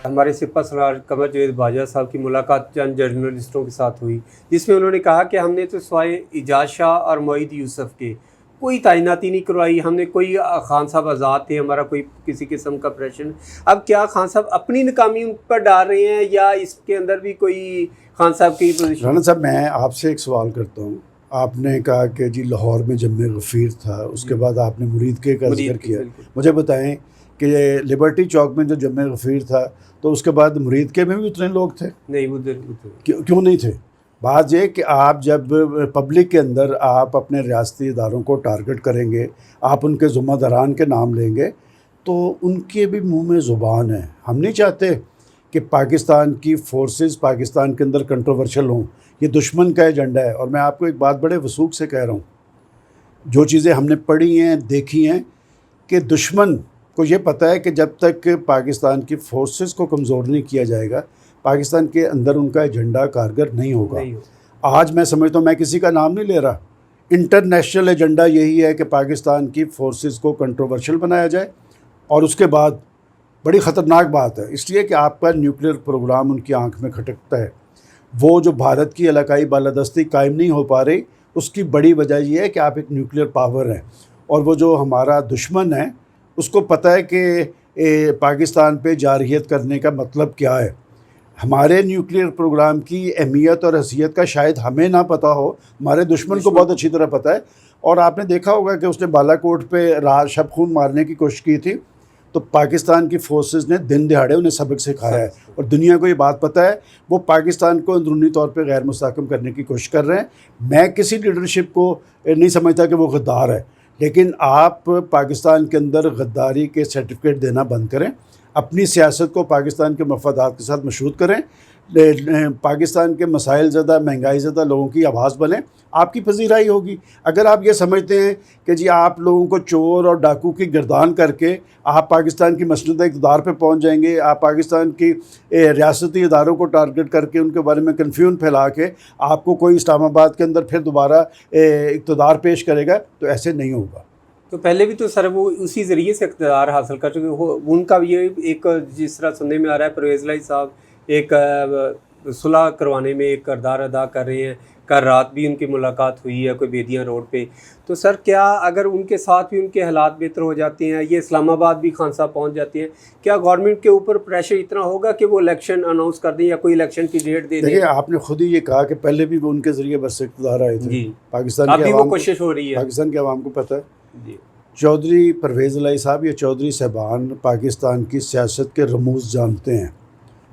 ہمارے سپہ سالار قمر جاوید باجوہ صاحب کی ملاقات چند جرنلسٹوں کے ساتھ ہوئی، جس میں انہوں نے کہا کہ ہم نے تو سوائے اعجاز شاہ اور معید یوسف کے کوئی تعیناتی نہیں کروائی، ہم نے کوئی خان صاحب آزاد تھے، ہمارا کوئی کسی قسم کا پریشر نہیں۔ اب کیا خان صاحب اپنی ناکامی ان پر ڈال رہے ہیں یا اس کے اندر بھی کوئی خان صاحب کی پوزیشن؟ رانا صاحب، میں آپ سے ایک سوال کرتا ہوں۔ آپ نے کہا کہ جی لاہور میں جمع غفیر تھا، اس کے بعد آپ نے مرید کے کا ذکر کیا۔ مجھے بتائیں کہ لبرٹی چوک میں جو جمع غفیر تھا تو اس کے بعد مرید کے میں بھی اتنے لوگ تھے؟ نہیں، ادھر کیوں نہیں تھے؟ بات یہ کہ آپ جب پبلک کے اندر آپ اپنے ریاستی اداروں کو ٹارگٹ کریں گے، آپ ان کے ذمہ داران کے نام لیں گے تو ان کے بھی منہ میں زبان ہے۔ ہم نہیں چاہتے کہ پاکستان کی فورسز پاکستان کے اندر کنٹروورشل ہوں، یہ دشمن کا ایجنڈا ہے۔ اور میں آپ کو ایک بات بڑے وثوق سے کہہ رہا ہوں، جو چیزیں ہم نے پڑھی ہیں دیکھی ہیں کہ دشمن کو یہ پتہ ہے کہ جب تک پاکستان کی فورسز کو کمزور نہیں کیا جائے گا، پاکستان کے اندر ان کا ایجنڈا کارگر نہیں ہوگا۔ آج میں سمجھتا ہوں، میں کسی کا نام نہیں لے رہا، انٹرنیشنل ایجنڈا یہی ہے کہ پاکستان کی فورسز کو کنٹروورشل بنایا جائے، اور اس کے بعد بڑی خطرناک بات ہے اس لیے کہ آپ کا نیوکلیر پروگرام ان کی آنکھ میں کھٹکتا ہے۔ وہ جو بھارت کی علاقائی بالادستی قائم نہیں ہو پا رہی، اس کی بڑی وجہ یہ ہے کہ آپ ایک نیوکلیر پاور ہیں، اور وہ جو ہمارا دشمن ہے اس کو پتہ ہے کہ پاکستان پہ جارحیت کرنے کا مطلب کیا ہے۔ ہمارے نیوکلیر پروگرام کی اہمیت اور حیثیت کا شاید ہمیں نہ پتہ ہو، ہمارے دشمن کو بہت اچھی طرح پتہ ہے۔ اور آپ نے دیکھا ہوگا کہ اس نے بالا کوٹ پہ رات شب خون مارنے کی کوشش کی تھی، تو پاکستان کی فورسز نے دن دہاڑے انہیں سبق سکھایا ہے، اور دنیا کو یہ بات پتہ ہے وہ پاکستان کو اندرونی طور پہ غیر مستحکم کرنے کی کوشش کر رہے ہیں۔ میں کسی لیڈرشپ کو نہیں سمجھتا کہ وہ غدار ہے، لیکن آپ پاکستان کے اندر غداری کے سرٹیفکیٹ دینا بند کریں، اپنی سیاست کو پاکستان کے مفادات کے ساتھ مشروط کریں، پاکستان کے مسائل زدہ مہنگائی زدہ لوگوں کی آواز بنیں، آپ کی پذیرائی ہوگی۔ اگر آپ یہ سمجھتے ہیں کہ جی آپ لوگوں کو چور اور ڈاکو کی گردان کر کے آپ پاکستان کی مسند اقتدار پہ پہنچ جائیں گے، آپ پاکستان کی ریاستی اداروں کو ٹارگٹ کر کے ان کے بارے میں کنفیوژن پھیلا کے آپ کو کوئی اسلام آباد کے اندر پھر دوبارہ اقتدار پیش کرے گا، تو ایسے نہیں ہوگا۔ تو پہلے بھی تو سر وہ اسی ذریعے سے اقتدار حاصل کر چکے، ان کا بھی یہ ایک جس طرح سننے میں آ رہا ہے پرویز الہی صاحب ایک صلح کروانے میں ایک کردار ادا کر رہے ہیں۔ کل رات بھی ان کی ملاقات ہوئی ہے کوئی بیدیاں روڈ پہ، تو سر کیا اگر ان کے ساتھ بھی ان کے حالات بہتر ہو جاتے ہیں، یہ اسلام آباد بھی خان صاحب پہنچ جاتے ہیں، کیا گورنمنٹ کے اوپر پریشر اتنا ہوگا کہ وہ الیکشن اناؤنس کر دیں یا کوئی الیکشن کی ڈیٹ دے دیں؟ دیکھیں، آپ نے خود ہی یہ کہا کہ پہلے بھی وہ ان کے ذریعے بس اقتدار آئے تھے۔ پاکستان کی عوام، کوشش ہو رہی ہے، پاکستان کی عوام کو پتہ ہے۔ چودھری پرویز الہی صاحب یا چودھری صاحبان پاکستان کی سیاست کے رموز جانتے ہیں،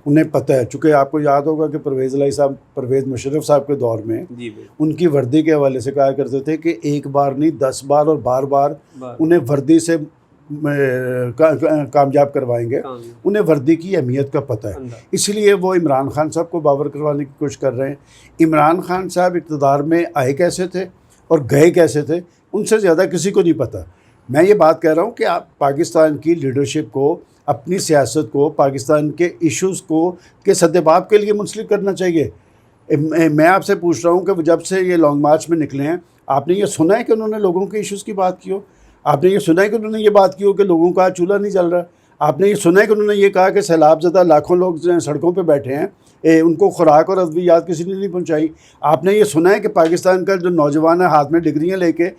انہیں پتہ ہے، چونکہ آپ کو یاد ہوگا کہ پرویز الہی صاحب پرویز مشرف صاحب کے دور میں ان کی وردی کے حوالے سے کہا کرتے تھے کہ ایک بار نہیں 10 بار اور بار بار انہیں وردی سے کامیاب کروائیں گے۔ انہیں وردی کی اہمیت کا پتہ ہے، اس لیے وہ عمران خان صاحب کو باور کروانے کی کوشش کر رہے ہیں۔ عمران خان صاحب اقتدار میں آئے کیسے تھے اور گئے کیسے تھے، ان سے زیادہ کسی کو نہیں پتہ۔ میں یہ بات کہہ رہا ہوں کہ آپ پاکستان کی لیڈرشپ کو اپنی سیاست کو پاکستان کے ایشوز کو کے سدباب کے لیے منسلک کرنا چاہیے۔ میں آپ سے پوچھ رہا ہوں کہ جب سے یہ لانگ مارچ میں نکلے ہیں، آپ نے یہ سنا ہے کہ انہوں نے لوگوں کے ایشوز کی بات کی ہو؟ آپ نے یہ سنا ہے کہ انہوں نے یہ بات کی ہو کہ لوگوں کا چولہا نہیں جل رہا؟ آپ نے یہ سنا ہے کہ انہوں نے یہ کہا کہ سیلاب زدہ لاکھوں لوگ سڑکوں پہ بیٹھے ہیں، ان کو خوراک اور ادویات کسی نے نہیں پہنچائی؟ آپ نے یہ سنا ہے کہ پاکستان کا جو نوجوان ہے ہاتھ میں ڈگریاں لے کے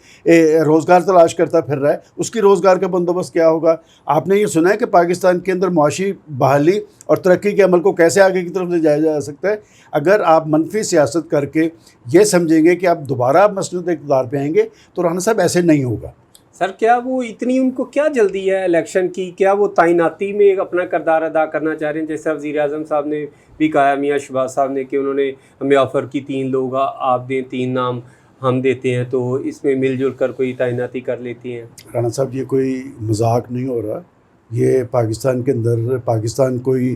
روزگار تلاش کرتا پھر رہا ہے، اس کی روزگار کا بندوبست کیا ہوگا؟ آپ نے یہ سنا ہے کہ پاکستان کے اندر معاشی بحالی اور ترقی کے عمل کو کیسے آگے کی طرف لے جایا جا سکتا ہے؟ اگر آپ منفی سیاست کر کے یہ سمجھیں گے کہ آپ دوبارہ مسند اقتدار پہ آئیں گے، تو رانا صاحب ایسے نہیں ہوگا۔ سر کیا وہ اتنی ان کو کیا جلدی ہے الیکشن کی؟ کیا وہ تعیناتی میں اپنا کردار ادا کرنا چاہ رہے ہیں؟ جیسے وزیر اعظم صاحب نے بھی کہا، میاں شہباز صاحب نے، کہ انہوں نے ہمیں آفر کی 3 لوگ آپ دیں، 3 نام ہم دیتے ہیں، تو اس میں مل جل کر کوئی تعیناتی کر لیتی ہیں۔ رانا صاحب، یہ کوئی مذاق نہیں ہو رہا، یہ پاکستان کے اندر پاکستان کوئی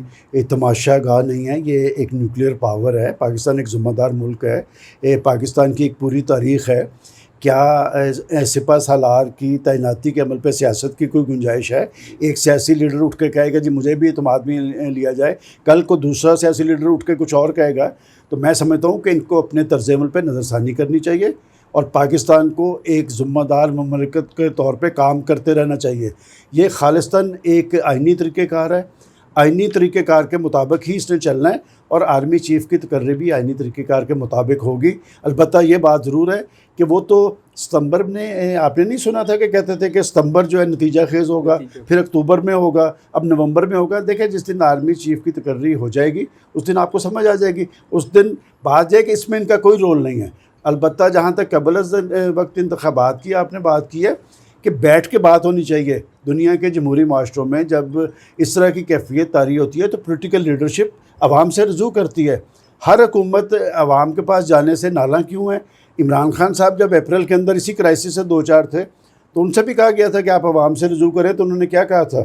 تماشا گاہ نہیں ہے، یہ ایک نیوکلیر پاور ہے، پاکستان ایک ذمہ دار ملک ہے، پاکستان کی ایک پوری تاریخ ہے۔ کیا سپہ سالار کی تعیناتی کے عمل پہ سیاست کی کوئی گنجائش ہے؟ ایک سیاسی لیڈر اٹھ کے کہے گا جی مجھے بھی اعتماد میں لیا جائے، کل کو دوسرا سیاسی لیڈر اٹھ کے کچھ اور کہے گا، تو میں سمجھتا ہوں کہ ان کو اپنے طرز عمل پہ نظر ثانی کرنی چاہیے، اور پاکستان کو ایک ذمہ دار مملکت کے طور پہ کام کرتے رہنا چاہیے۔ یہ خالصتاً ایک آئینی طریقہ کار ہے۔ آئینی طریقہ کار کے مطابق ہی اس نے چلنا ہے، اور آرمی چیف کی تقرری بھی آئینی طریقہ کار کے مطابق ہوگی۔ البتہ یہ بات ضرور ہے کہ وہ تو ستمبر میں، آپ نے نہیں سنا تھا کہ کہتے تھے کہ ستمبر جو ہے نتیجہ خیز ہوگا، پھر اکتوبر میں ہوگا، اب نومبر میں ہوگا۔ دیکھیں جس دن آرمی چیف کی تقرری ہو جائے گی اس دن آپ کو سمجھ آ جائے گی۔ اس دن بات ہے کہ اس میں ان کا کوئی رول نہیں ہے۔ البتہ جہاں تک قبل از وقت انتخابات کی آپ نے بات کی ہے کہ بیٹھ کے بات ہونی چاہیے۔ دنیا کے جمہوری معاشروں میں جب اس طرح کی کیفیت طاری ہوتی ہے تو پولیٹیکل لیڈرشپ عوام سے رجوع کرتی ہے۔ ہر حکومت عوام کے پاس جانے سے نالاں کیوں ہے؟ عمران خان صاحب جب اپریل کے اندر اسی کرائسس سے 2-4 تھے تو ان سے بھی کہا گیا تھا کہ آپ عوام سے رجوع کریں، تو انہوں نے کیا کہا تھا؟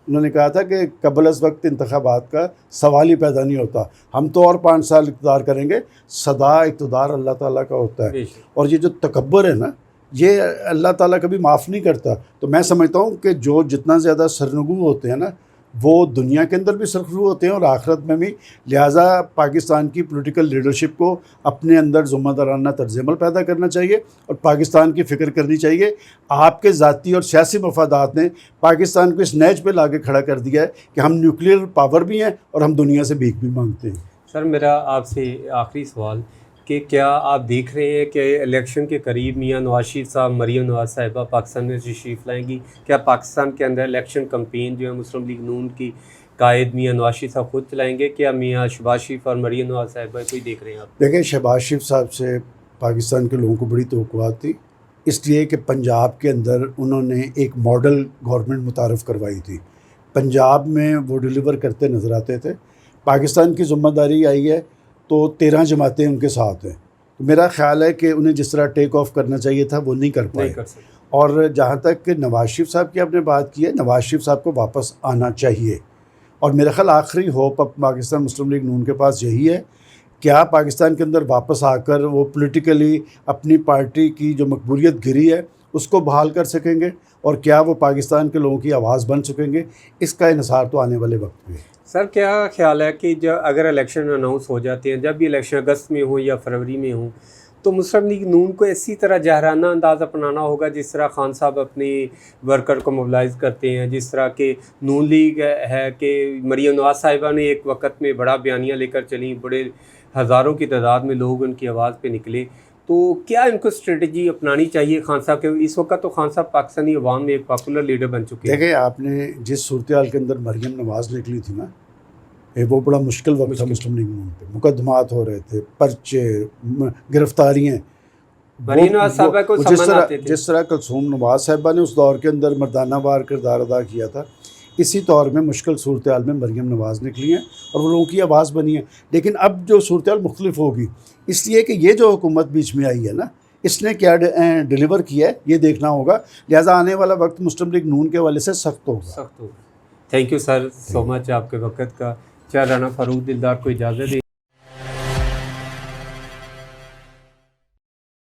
انہوں نے کہا تھا کہ قبل از وقت انتخابات کا سوال ہی پیدا نہیں ہوتا، ہم تو اور 5 سال اقتدار کریں گے۔ صدا اقتدار اللہ تعالیٰ کا ہوتا ہے، اور یہ جو تکبر ہے نا، یہ اللہ تعالیٰ کبھی معاف نہیں کرتا۔ تو میں سمجھتا ہوں کہ جو جتنا زیادہ سرنگو ہوتے ہیں نا، وہ دنیا کے اندر بھی سرخرو ہوتے ہیں اور آخرت میں بھی۔ لہٰذا پاکستان کی پولیٹیکل لیڈرشپ کو اپنے اندر ذمہ دارانہ طرز عمل پیدا کرنا چاہیے اور پاکستان کی فکر کرنی چاہیے۔ آپ کے ذاتی اور سیاسی مفادات نے پاکستان کو اس نیج پہ لا کے کھڑا کر دیا ہے کہ ہم نیوکلیئر پاور بھی ہیں اور ہم دنیا سے بھیک بھی مانگتے ہیں۔ سر میرا آپ سے آخری سوال کہ کیا آپ دیکھ رہے ہیں کہ الیکشن کے قریب میاں نواز شریف صاحب، مریم نواز صاحبہ پاکستان میں تشریف لائیں گی؟ کیا پاکستان کے اندر الیکشن کمپین جو ہے مسلم لیگ نون کی قائد میاں نواز شریف صاحب خود چلائیں گے؟ کیا میاں شہباز شریف اور مریم نواز صاحبہ کوئی دیکھ رہے ہیں آپ؟ دیکھیں، شہباز شریف صاحب سے پاکستان کے لوگوں کو بڑی توقعات تھی، اس لیے کہ پنجاب کے اندر انہوں نے ایک ماڈل گورنمنٹ متعارف کروائی تھی۔ پنجاب میں وہ ڈیلیور کرتے نظر آتے تھے۔ پاکستان کی ذمہ داری آئی ہے تو 13 جماعتیں ان کے ساتھ ہیں۔ تو میرا خیال ہے کہ انہیں جس طرح ٹیک آف کرنا چاہیے تھا وہ نہیں کر پائے۔ اور جہاں تک کہ نواز شریف صاحب کی آپ نے بات کی ہے، نواز شریف صاحب کو واپس آنا چاہیے، اور میرا خیال آخری ہوپ اب پاکستان مسلم لیگ نون کے پاس یہی ہے، کیا پاکستان کے اندر واپس آ کر وہ پولیٹیکلی اپنی پارٹی کی جو مقبولیت گری ہے اس کو بحال کر سکیں گے، اور کیا وہ پاکستان کے لوگوں کی آواز بن سکیں گے؟ اس کا انحصار تو آنے والے وقت میں ہے۔ سر کیا خیال ہے کہ اگر الیکشن اناؤنس ہو جاتے ہیں، جب بھی الیکشن اگست میں ہوں یا فروری میں ہوں، تو مسلم لیگ نون کو اسی طرح جہرانہ انداز اپنانا ہوگا جس طرح خان صاحب اپنی ورکر کو موبلائز کرتے ہیں، جس طرح کہ نون لیگ ہے کہ مریم نواز صاحبہ نے ایک وقت میں بڑا بیانیہ لے کر چلیں، بڑے ہزاروں کی تعداد میں لوگ ان کی آواز پہ نکلے، تو کیا ان کو اسٹریٹجی اپنانی چاہیے خان صاحب کے؟ اس وقت تو خان صاحب پاکستانی عوام میں ایک پاپولر لیڈر بن چکے ہیں۔ دیکھیں، آپ نے جس صورتحال کے اندر مریم نواز نکلی تھی نا، وہ بڑا مشکل وقت تھا مسلم لیگ نون پہ، مقدمات ہو رہے تھے، پرچے، گرفتاریاں۔ مریم نواز صاحبہ کو سمن آتے تھے۔ جس طرح کلثوم نواز صاحبہ نے اس دور کے اندر مردانہ وار کردار ادا کیا تھا، اسی طور میں مشکل صورتحال میں مریم نواز نکلی ہیں اور وہ لوگوں کی آواز بنی ہے۔ لیکن اب جو صورتحال مختلف ہوگی، اس لیے کہ یہ جو حکومت بیچ میں آئی ہے نا، اس نے کیا ڈیلیور کیا ہے یہ دیکھنا ہوگا۔ لہٰذا آنے والا وقت مسلم لیگ نون کے حوالے سے سخت ہوگا۔ تھینک یو سر سو مچ آپ کے وقت کا۔ چاہے رانا فاروق دلدار کو اجازت دیں۔